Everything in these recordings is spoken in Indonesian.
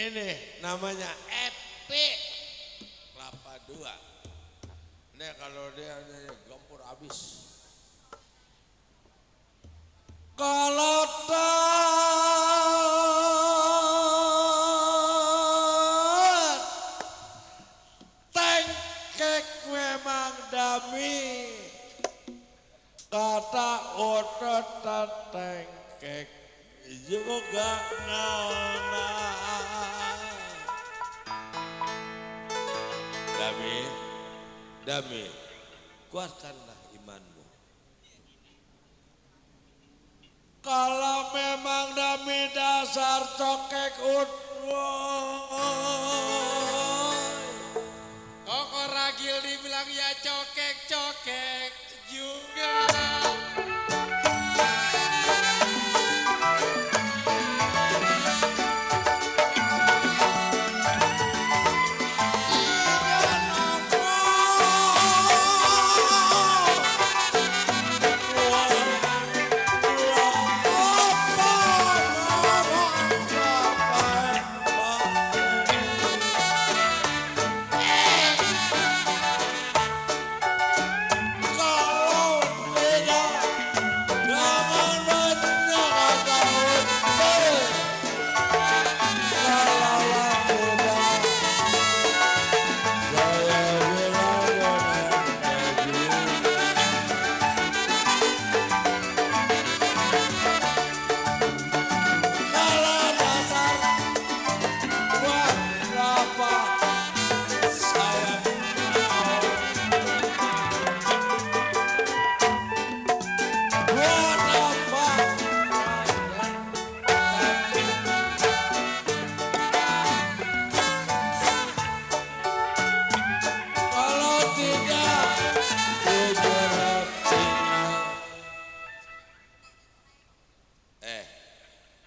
Ini namanya Epic Kelapa 2. Nih kalau dia gempur habis. Kalau tengkek memang dami, kata otot tengkek juga nona. Dami, kuatkanlah imanmu. Kalau memang dami dasar cokek Kok Ragil dibilang ya cokek-cokek juga.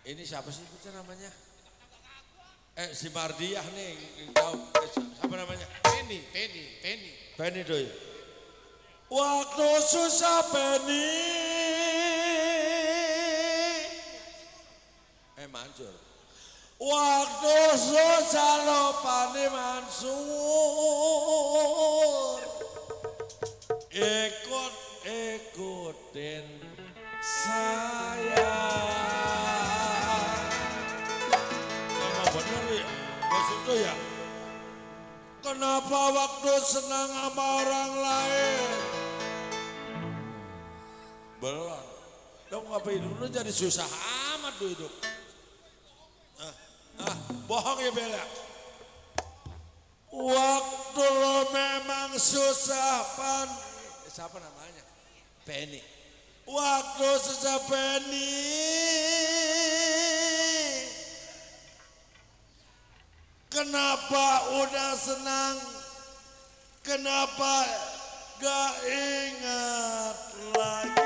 Ini siapa sih itu namanya? Si Mardiah nih, tahu siapa namanya? Penny doi. Waktu susah Penny. Mansur. Waktu susah lupa nih Mansur. Ikutin saya. Ya. Kenapa waktu senang sama orang lain? Belum. Dong ngapain dulu jadi susah amat tuh hidup. Bohong ya Bella. Waktu lo memang susah siapa namanya? Penny. Waktu susah Penny. Kenapa udah senang? Kenapa gak ingat lagi?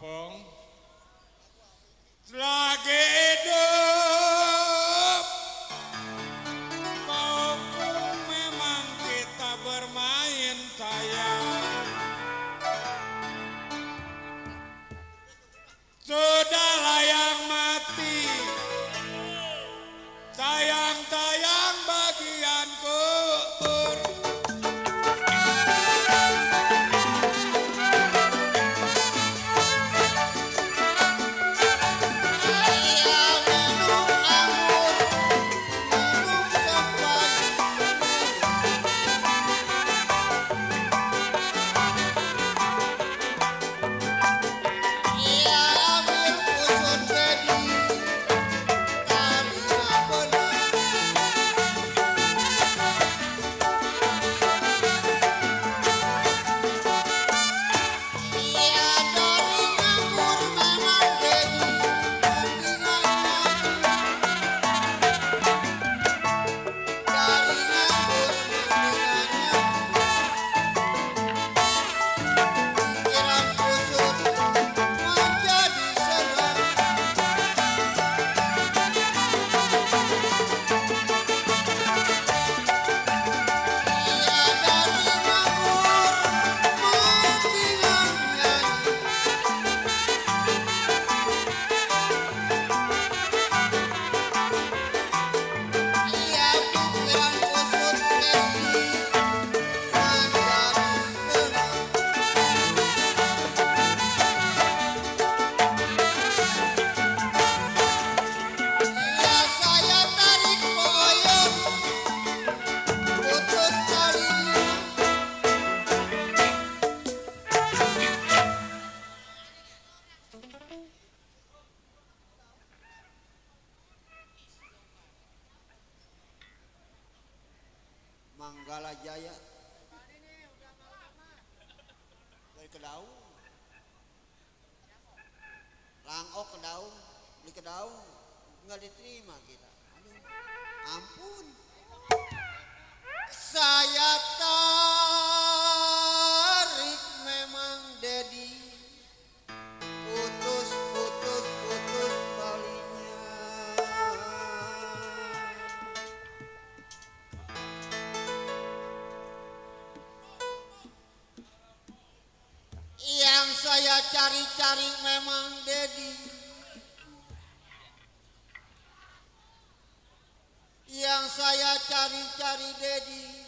Opong lagi hidup kau memang kita bermain sayang sudahlah yang mati tayang-tayang bagian kubur. Manggala Jaya dari Kedaung Langok Kedaung di Kedaung nggak diterima kita aduh ampun saya tarik memang Dedi putus talinya yang saya cari-cari memang Dedi yang saya cari-cari Dedi